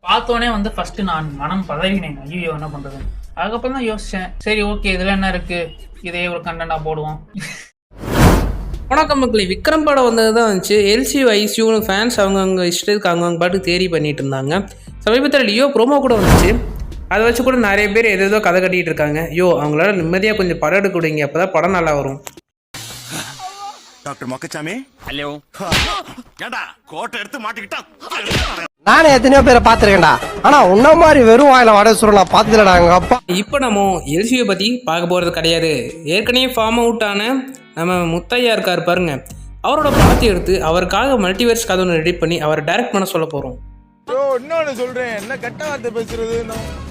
பார்த்தோன்னே வந்து ஃபர்ஸ்ட் நான் மனம் பதவினேன். ஐயோ என்ன பண்றது. அதுக்கப்புறம் தான் யோசிச்சேன், சரி ஓகே இதுல என்ன இருக்கு, இதே ஒரு கண்டென்ட்டா போடுவோம். வணக்கம் மக்களே, விக்ரம் படம் வந்தது தான் வந்துச்சு. எல்சியூ ஐசியூன்னு ஃபேன்ஸ் அவங்கவுங்க இஷ்டத்துக்கு அவங்கவுங்க பாட்டுக்கு தேடி பண்ணிட்டு இருந்தாங்க. சமீபத்தில் லியோ ப்ரோமோ கூட வந்துச்சு. அதை வச்சு கூட நிறைய பேர் ஏதோ கதை கட்டிகிட்டு இருக்காங்க. அவங்களால நிம்மதியாக கொஞ்சம் படம் எடுக்க விடுங்க, அப்போ தான் படம் நல்லா வரும். Doctor Mokkasamy, hello. ஏண்டா கோட்டை எடுத்து மாட்டிக்கிட்டா? நானே எத்தனையோ பேரை பார்த்துருக்கேன்டா, ஆனா உன்ன மாதிரி வெறும் வாயில வட சுருள் நான் பார்த்ததுலடா எங்க அப்பா. இப்போ நம்ம எல்சியூ பற்றி பார்க்க போகிறது கிடையாது. ஏற்கனவே ஃபார்ம் அவுட் ஆன நம்ம முத்தையா இருக்கார் பாருங்க, அவரோட படத்தை எடுத்து அவருக்காக மல்டிவர்ஸ் கதை ஒன்று ரெடி பண்ணி அவரை டைரக்ட் பண்ண சொல்ல போகிறோம். இன்னொன்று சொல்கிறேன், என்ன கெட்ட வார்த்தை பேசுறது,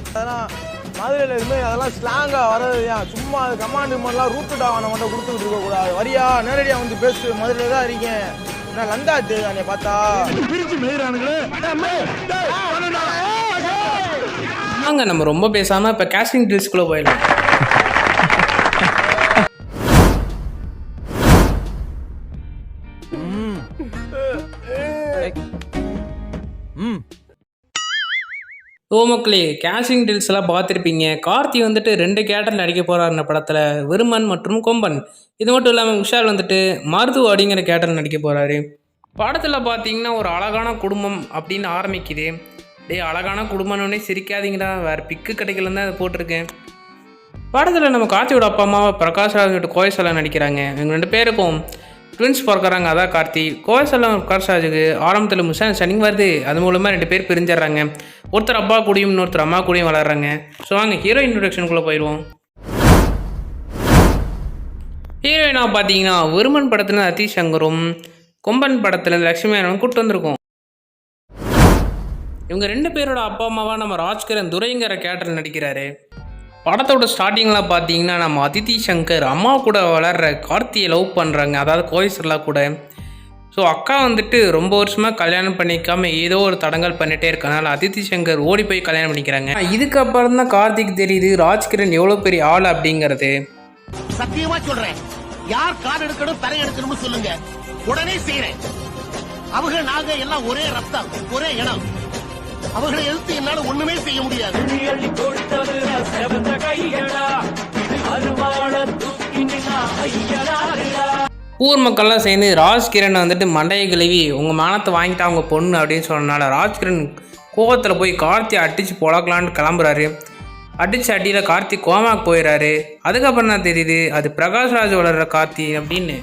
அதெல்லாம் மதுரையில் இதுமாதிரி அதெல்லாம் ஸ்லாங்காக வர்றது ஏன் சும்மா அது கமாண்டு மாதிரிலாம் ரூட்டுடா அவனை மட்டும் கொடுத்துக்கிட்டு இருக்கக்கூடாது. வரியா நேரடியாக வந்து பேசு, மதுரையில் தான் இருக்கேன் நான் லந்தாத்து என்னை பார்த்தா வாங்க நம்ம ரொம்ப பேசாமல் இப்போ கேஸ்டிங் டீல்ஸ்குள்ளே போயிடலாம். மக்களே, கேஷிங் டீல்ஸ் எல்லாம் பார்த்துருப்பீங்க. கார்த்தி வந்துட்டு 2 கேரக்டர் நடிக்க போகிறார் இந்த படத்தில், விருமன் மற்றும் கொம்பன். இது மட்டும் இல்லாமல் விஷால் வந்துட்டு மருது அப்படிங்கிற கேரக்டர் நடிக்க போகிறாரு. படத்தில் பார்த்தீங்கன்னா ஒரு அழகான குடும்பம் அப்படின்னு ஆரம்பிக்குது. அழகான குடும்பம்னே சிரிக்காதீங்கடா, வேறு பிக்கு கிடைக்கலன்னு தான் அதை போட்டிருக்கேன். படத்தில் நம்ம கார்த்தியோட அப்பா அம்மாவை பிரகாஷ்ராஜ் கோயசலா நடிக்கிறாங்க. இவங்க 2 பேருக்கும் ட்வின்ஸ் பிறக்கிறாங்க. அதான் கார்த்தி. கோயசலா பிரகாஷ்ராஜுக்கு ஆரம்பத்தில் முஷான் சனிங் வருது, அது மூலமாக 2 பேர் பிரிஞ்சிடுறாங்க. ஒருத்தர் அப்பா கூடயும் இன்னொருத்தர் அம்மா கூடயும் வளர்றாங்க. ஸோ வாங்க ஹீரோ இன்ட்ரொடக்ஷனுக்குள்ளே போயிடுவோம். ஹீரோயினாக பார்த்தீங்கன்னா விருமன் படத்தில் அதி சங்கரும், கொம்பன் படத்தில் லட்சுமி மேனனும் கூப்பிட்டு வந்திருக்கோம். இவங்க 2 பேரோட அப்பா அம்மாவாக நம்ம ராஜ்கிரண் துரைங்கிற கேரக்டர் நடிக்கிறாரு. படத்தோட ஸ்டார்டிங்கில் பார்த்தீங்கன்னா நம்ம அதித்தி சங்கர் அம்மா கூட வளர்கிற கார்த்தியை லவ் பண்ணுறாங்க, அதாவது கோயசலா கூட. ஸோ அக்கா வந்துட்டு ரொம்ப வருஷமாக கல்யாணம் பண்ணிக்காமல் ஏதோ ஒரு தடங்கல் பண்ணிகிட்டே இருக்கனால அதித்தி சங்கர் ஓடி போய் கல்யாணம் பண்ணிக்கிறாங்க. இதுக்கப்புறம் தான் கார்த்திக் தெரியுது ராஜ்கிரண் எவ்வளோ பெரிய ஆள் அப்படிங்கிறது. சத்தியமா சொல்றேன், யார் கார் எடுக்கணும் தரை எடுக்கணும்னு சொல்லுங்க, உடனே செய்யறேன். அவங்க நாங்க எல்லாம் ஒரே ரத்தம், ஒரே இனம். அவர்களை எழுத்து என்னால ஒண்ணுமே செய்ய முடியாது. ஊர் மக்கள்லாம் சேர்ந்து ராஜ்கிரண் வந்துட்டு மண்டையை கிளவி உங்கள் மானத்தை வாங்கிட்டா அவங்க பொண்ணு அப்படின்னு சொன்னனால ராஜ்கிரண் கோவத்தில் போய் கார்த்தியை அடித்து பொழக்கலான்னு கிளம்புறாரு. அடித்து அடியில் கார்த்தி கோமாக்கு போயிடுறாரு. அதுக்கப்புறம் தான் தெரியுது அது பிரகாஷ்ராஜ் வளர்கிற கார்த்தி அப்படின்னு.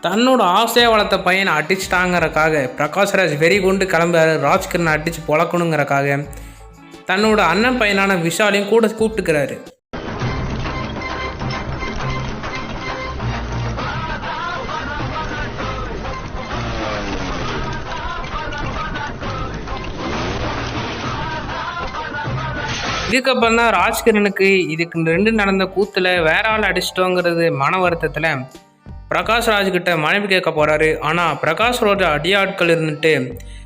தன்னோட ஆசையாக வளர்த்த பையனை அடிச்சிட்டாங்கிறக்காக பிரகாஷ்ராஜ் வெறி கொண்டு கிளம்புறாரு. ராஜ்கிரண் அடித்து பொழக்கணுங்கிறக்காக தன்னோட அண்ணன் பையனான விஷாலையும் கூட கூப்பிட்டுக்கிறாரு. இதுக்கப்புறம் தான் ராஜ்கிரனுக்கு இதுக்கு 2 நடந்த கூத்துல வேற ஆள் அடிச்சிட்டோங்கிறது மன வருத்தத்தில் பிரகாஷ்ராஜ்கிட்ட மனைவி கேட்க போகிறாரு. ஆனால் பிரகாஷ்ராஜ் அடியாட்கள் இருந்துட்டு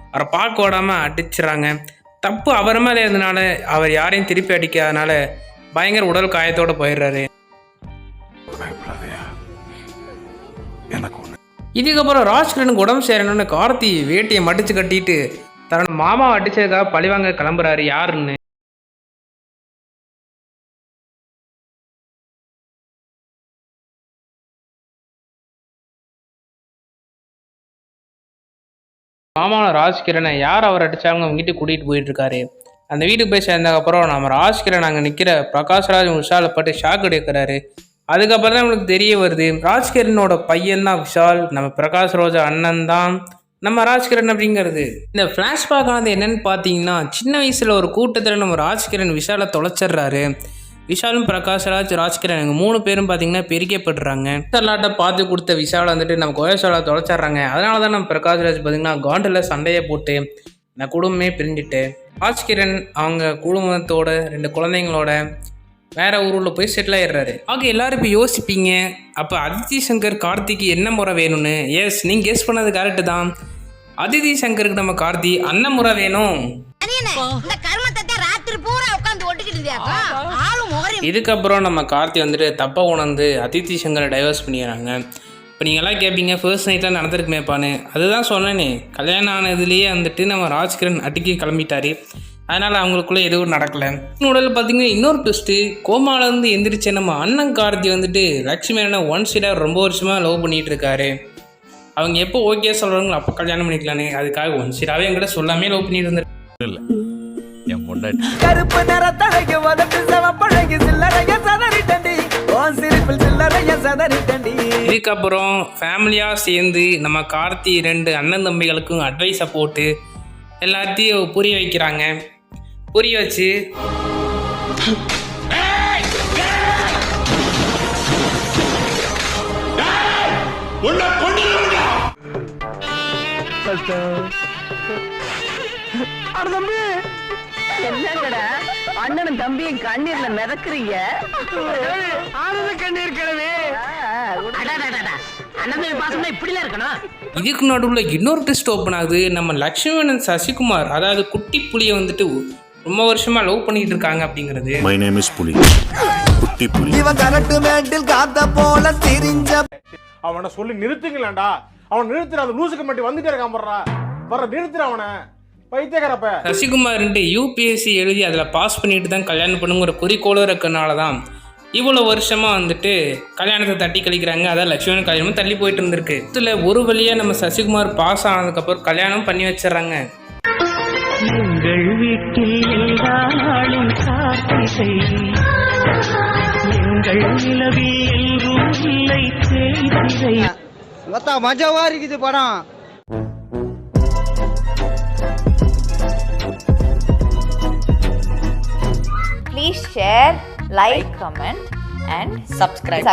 அவரை பார்க்க விடாமல் அடிச்சிடறாங்க. தப்பு அவர் மேலே இருந்தனால அவர் யாரையும் திருப்பி அடிக்காதனால பயங்கர உடல் காயத்தோடு போயிடுறாரு. இதுக்கப்புறம் ராஜ்கிரனுக்கு உடம்பு சேரணும்னு கார்த்தி வேட்டியை மடித்து கட்டிட்டு தன்னோட மாமாவை அடிச்சதுக்காக பழிவாங்க கிளம்புறாரு. யாருன்னு மாமாவோட ராஜ்கிரனை யார் அவர் அடித்தாங்க அவங்க வீட்டுக்கு கூட்டிகிட்டு போயிட்டுருக்காரு. அந்த வீட்டுக்கு போய் சேர்ந்ததுக்கப்புறம் நம்ம ராஜ்கிரண் அங்கே நிற்கிற பிரகாஷ்ராஜ் விஷாலை பட்டு ஷாக் எடுக்கிறாரு. அதுக்கப்புறம் தான் நம்மளுக்கு தெரிய வருது ராஜ்கிரனோட பையன் தான் விஷால், நம்ம பிரகாஷ்ராஜ் அண்ணன் தான் நம்ம ராஜ்கிரண் அப்படிங்கிறது. இந்த ஃப்ளாஷ்பேக் ஆனது என்னன்னு பார்த்தீங்கன்னா சின்ன வயசில் ஒரு கூட்டத்தில் நம்ம ராஜ்கிரண் விஷாலை தொலைச்சிட்றாரு. விஷாலும் பிரகாஷ்ராஜ் ராஜ்கிரண் 3 பேரும் பார்த்தீங்கன்னா பிரிக்கப்படுறாங்க. விசாலாட்ட பார்த்து கொடுத்த விஷாலை வந்துட்டு நம்ம கோயசலா தொலைச்சிட்றாங்க. அதனால தான் நம்ம பிரகாஷ்ராஜ் பார்த்தீங்கன்னா காண்டில் சண்டையை போட்டு இந்த குடும்பமே பிரிஞ்சுட்டு ராஜ்கிரண் அவங்க குடும்பத்தோட 2 குழந்தைங்களோட வேற ஊரில் போய் செட்டில் ஆயிடுறாரு. எல்லாரும் இப்போ யோசிப்பீங்க, அப்போ அதித்தி சங்கர் கார்த்திக்கு என்ன முறை வேணும்னு. எஸ், நீங்கள் கெஸ் பண்ணது கரெக்டு தான். அதித்தி சங்கருக்கு நம்ம கார்த்தி அண்ணன் முறை வேணும். ராத்திரி பூரா உட்காந்து ஒட்டிக்கிட்டு இருந்தியாக்கா ஆளும் முகரி. இதுக்கப்புறம் நம்ம கார்த்தி வந்துட்டு தப்பாக உணர்ந்து அதித்தி சங்கரை டைவர்ஸ் பண்ணிடுறாங்க. இப்போ நீங்கள்லாம் கேட்பீங்க ஃபர்ஸ்ட் நைட்லாம் நடந்திருக்குமேப்பான்னு. அதுதான் சொன்னேனே, கல்யாணம் ஆனதுலேயே வந்துட்டு நம்ம ராஜ்கிரண் அட்டிக்கு கிளம்பிட்டாரு. அதனால் அவங்களுக்குள்ளே எதுவும் நடக்கலை. உடல் பார்த்தீங்கன்னா இன்னொரு ட்விஸ்ட்டு, கோமாலேருந்து எந்திரிச்ச நம்ம அண்ணன் கார்த்தி வந்துட்டு லக்ஷ்மி அண்ணன் ஒன் சைடாக ரொம்ப வருஷமாக லவ் பண்ணிகிட்டு இருக்காரு. அவங்க எப்போ ஓகே சொல்கிறாங்களோ அப்போ கல்யாணம் பண்ணிக்கலானே, அதுக்காக ஒன் சைடாகவே என்கிட்ட சொல்லாமே லவ் பண்ணிட்டு இருந்தார். என் பொண்டாட்டி கருப்பு நிறத்தழகு வதட்டு சவப்பழகு சில்லறைய சதறிட்டண்டி ஓன் சிரிப்பில் சில்லறைய சதறிட்டண்டி. இதுக்கப்புறம் ஃபேமிலியாக சேர்ந்து நம்ம கார்த்தி 2 அண்ணன் தம்பிகளுக்கும் அட்வைஸை போட்டு எல்லாத்தையும் புரிய வைக்கிறாங்க. புரிய வச்சு என்னங்கடா அண்ணனும் தம்பியும் கண்ணீர்ல மிதக்குறீங்க? கண்ணீர் கிழவி அண்ணன் பாசம்னா இப்படிலாம் இருக்கணும். இதுக்கு நடுவில் இன்னொரு டெஸ்ட் ஓப்பன் ஆகுது. நம்ம லக்ஷ்மணன் சசிகுமார், அதாவது குட்டி புலியை வந்துட்டு ரொம்ப வருஷமா லவ் பண்ணிட்டு இருக்காங்க அப்படிங்கிறது. மை நேம் இஸ் புலி, குட்டி புலி. இவன் கரட்டு மேட்டில் காத்த போல திரிஞ்ச அவனை சொல்லி நிறுத்துங்களேன்டா. அவன் நிறுத்துற அந்த லூசுக்கு மட்டும் வந்துட்டே இருக்கான் போடுறா. வர நிறுத்துற அவனை பைத்தியக்காரப்ப. சசிகுமார் யூபிஎஸ்சி எழுதி அதில் பாஸ் பண்ணிட்டு தான் கல்யாணம் பண்ணுங்கிற குறிக்கோளும் இருக்கனால தான் இவ்வளோ வருஷமாக வந்துட்டு கல்யாணத்தை தட்டி கழிக்கிறாங்க. அதான் லட்சுமணன் கல்யாணமும் தள்ளி போயிட்டு இருந்திருக்கு. இதில் ஒரு வழியாக நம்ம சசிகுமார் பாஸ் ஆனதுக்கப்புறம் கல்யாணம் பண்ணி வச்சிடறாங்க. எங்கள் வீட்டில் எல்லா நாளும் காத்திரை எங்கள் நிலவில் எங்கும் இல்லை தேய்திரை. மஜாவா இருக்குது படம். Please share, like, comment and subscribe.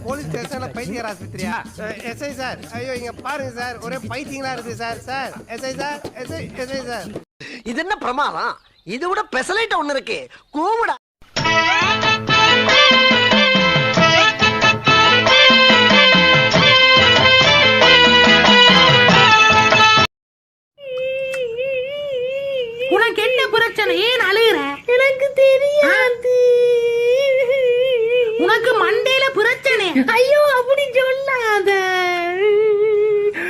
Police ஸ்டேஷன்ல பைத்தியர் ஆஸ்பத்திரியா? எஸ்ஐ சார், ஐயோ இங்க பாருங்க சார், ஒரே பைத்தியங்களா இருக்கு sir. Sir SI sir, SI sir. இது என்ன பிரமாதம்? இது விட பெசலைட் ஒண்ணு இருக்கு. கூவுடா.